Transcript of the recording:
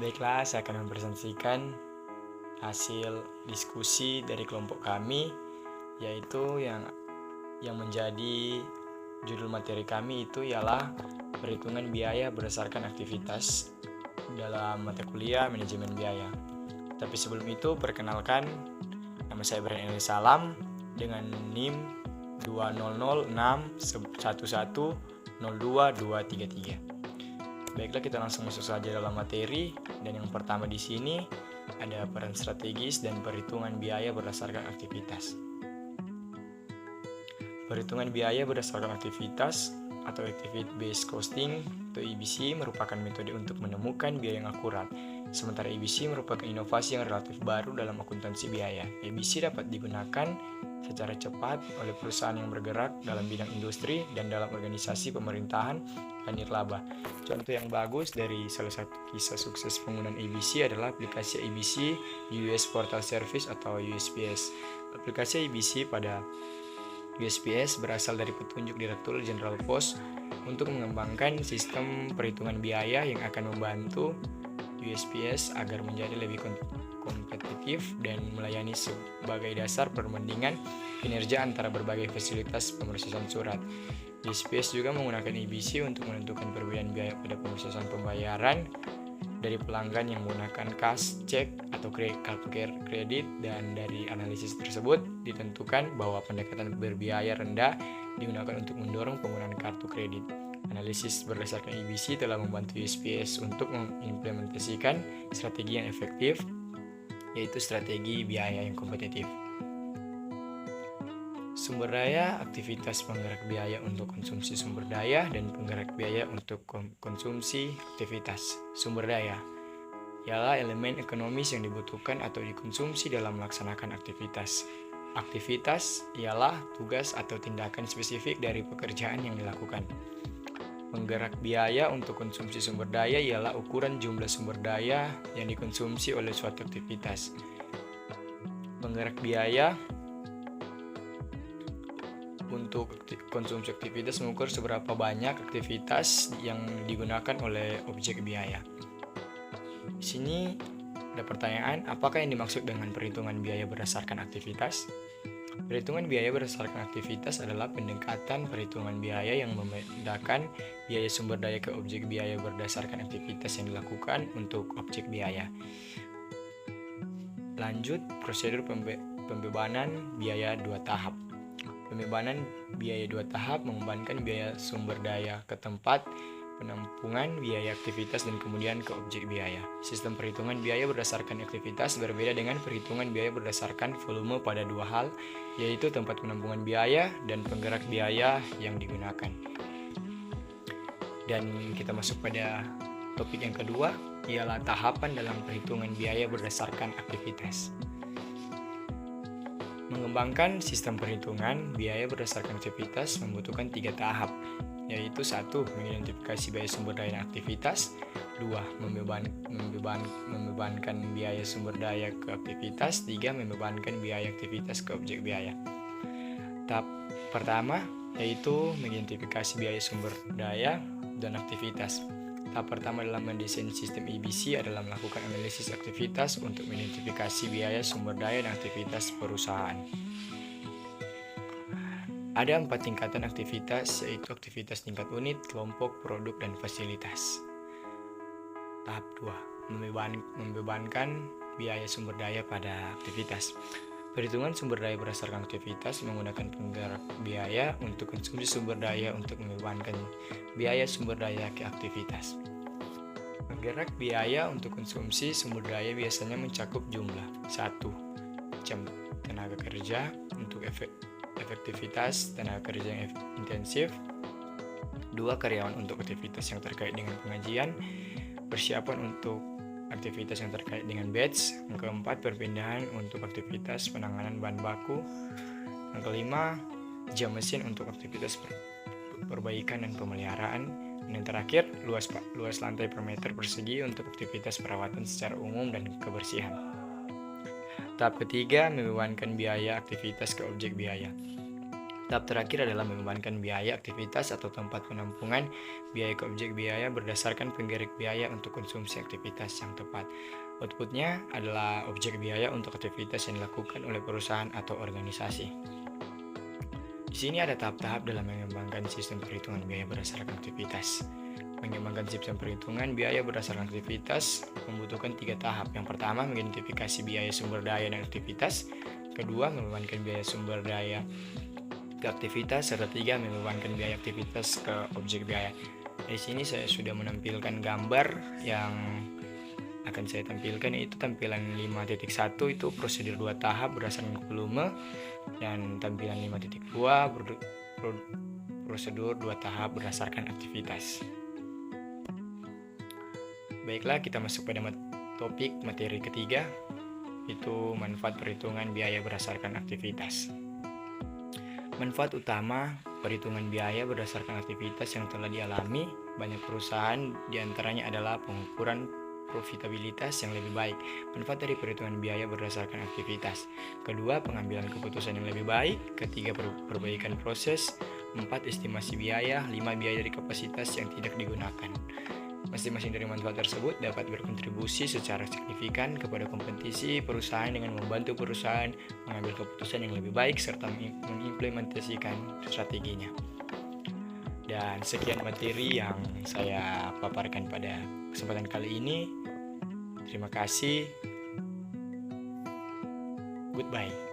Baiklah, saya akan mempresentasikan hasil diskusi dari kelompok kami, yaitu yang menjadi judul materi kami itu ialah perhitungan biaya berdasarkan aktivitas dalam mata kuliah manajemen biaya. Tapi sebelum itu, perkenalkan, nama saya Brian Eli Salam dengan NIM 20061101223. Baiklah, kita langsung masuk saja dalam materi. Dan yang pertama di sini ada peran strategis dan perhitungan biaya berdasarkan aktivitas. Perhitungan biaya berdasarkan aktivitas atau Activity Based Costing atau EBC merupakan metode untuk menemukan biaya yang akurat. Sementara EBC merupakan inovasi yang relatif baru dalam akuntansi biaya. EBC dapat digunakan secara cepat oleh perusahaan yang bergerak dalam bidang industri dan dalam organisasi pemerintahan dan nirlaba. Contoh yang bagus dari salah satu kisah sukses penggunaan EBC adalah aplikasi EBC US Portal Service atau USPS. Aplikasi EBC pada USPS berasal dari petunjuk Direktur Jenderal Pos untuk mengembangkan sistem perhitungan biaya yang akan membantu USPS agar menjadi lebih kompetitif dan melayani sebagai dasar perbandingan kinerja antara berbagai fasilitas pemrosesan surat. USPS juga menggunakan EBC untuk menentukan perbedaan biaya pada pemrosesan pembayaran dari pelanggan yang menggunakan kas, cek, atau kartu kredit, dan dari analisis tersebut ditentukan bahwa pendekatan berbiaya rendah digunakan untuk mendorong penggunaan kartu kredit. Analisis berdasarkan EBC telah membantu USPS untuk mengimplementasikan strategi yang efektif, yaitu strategi biaya yang kompetitif. Sumber daya, aktivitas penggerak biaya untuk konsumsi sumber daya dan penggerak biaya untuk konsumsi aktivitas. Sumber daya ialah elemen ekonomis yang dibutuhkan atau dikonsumsi dalam melaksanakan aktivitas. Aktivitas ialah tugas atau tindakan spesifik dari pekerjaan yang dilakukan. Penggerak biaya untuk konsumsi sumber daya ialah ukuran jumlah sumber daya yang dikonsumsi oleh suatu aktivitas. Penggerak biaya untuk konsumsi aktivitas mengukur seberapa banyak aktivitas yang digunakan oleh objek biaya. Di sini ada pertanyaan, apakah yang dimaksud dengan perhitungan biaya berdasarkan aktivitas? Perhitungan biaya berdasarkan aktivitas adalah pendekatan perhitungan biaya yang membedakan biaya sumber daya ke objek biaya berdasarkan aktivitas yang dilakukan untuk objek biaya. Lanjut, prosedur pembebanan biaya 2 tahap. Pembebanan biaya 2 tahap membebankan biaya sumber daya ke tempat penampungan biaya aktivitas dan kemudian ke objek biaya. Sistem perhitungan biaya berdasarkan aktivitas berbeda dengan perhitungan biaya berdasarkan volume pada 2 hal, yaitu tempat penampungan biaya dan penggerak biaya yang digunakan. Dan kita masuk pada topik yang kedua, ialah tahapan dalam perhitungan biaya berdasarkan aktivitas. Mengembangkan sistem perhitungan biaya berdasarkan aktivitas membutuhkan 3 tahap, yaitu 1. Mengidentifikasi biaya sumber daya dan aktivitas. 2. Membebankan biaya sumber daya ke aktivitas. 3. Membebankan biaya aktivitas ke objek biaya. Tahap pertama yaitu mengidentifikasi biaya sumber daya dan aktivitas. Tahap pertama dalam mendesain sistem EBC adalah melakukan analisis aktivitas untuk mengidentifikasi biaya sumber daya dan aktivitas perusahaan. Ada 4 tingkatan aktivitas, yaitu aktivitas tingkat unit, kelompok, produk, dan fasilitas. Tahap 2, membebankan biaya sumber daya pada aktivitas. Perhitungan sumber daya berdasarkan aktivitas menggunakan penggerak biaya untuk konsumsi sumber daya untuk membebankan biaya sumber daya ke aktivitas. Penggerak biaya untuk konsumsi sumber daya biasanya mencakup jumlah 1. Jam tenaga kerja untuk efektivitas tenaga kerja yang intensif. 2. Karyawan untuk aktivitas yang terkait dengan pengajian, persiapan untuk aktivitas yang terkait dengan batch. Yang keempat, perpindahan untuk aktivitas penanganan bahan baku. Yang kelima, jam mesin untuk aktivitas perbaikan dan pemeliharaan. Dan yang terakhir, luas lantai per meter persegi untuk aktivitas perawatan secara umum dan kebersihan. Tahap ketiga, membebankan biaya aktivitas ke objek biaya. Tahap terakhir adalah membebankan biaya aktivitas atau tempat penampungan biaya ke objek biaya berdasarkan penggerak biaya untuk konsumsi aktivitas yang tepat. Outputnya adalah objek biaya untuk aktivitas yang dilakukan oleh perusahaan atau organisasi. Di sini ada tahap-tahap dalam mengembangkan sistem perhitungan biaya berdasarkan aktivitas. Mengembangkan sistem perhitungan biaya berdasarkan aktivitas membutuhkan 3 tahap. Yang pertama, mengidentifikasi biaya sumber daya dan aktivitas. Kedua, membebankan biaya sumber daya ke aktivitas. Serta 3, membebankan biaya aktivitas ke objek biaya. Di sini saya sudah menampilkan gambar yang akan saya tampilkan, yaitu tampilan 5.1 itu prosedur 2 tahap berdasarkan volume, dan tampilan 5.2 prosedur 2 tahap berdasarkan aktivitas. Baiklah, kita masuk pada topik materi ketiga, itu manfaat perhitungan biaya berdasarkan aktivitas. Manfaat utama perhitungan biaya berdasarkan aktivitas yang telah dialami banyak perusahaan diantaranya adalah pengukuran profitabilitas yang lebih baik. Manfaat dari perhitungan biaya berdasarkan aktivitas. Kedua, pengambilan keputusan yang lebih baik. Ketiga, perbaikan proses. 4, estimasi biaya. 5, biaya dari kapasitas yang tidak digunakan. Masing-masing dari manfaat tersebut dapat berkontribusi secara signifikan kepada kompetisi perusahaan dengan membantu perusahaan mengambil keputusan yang lebih baik serta mengimplementasikan strateginya. Dan sekian materi yang saya paparkan pada kesempatan kali ini. Terima kasih. Goodbye.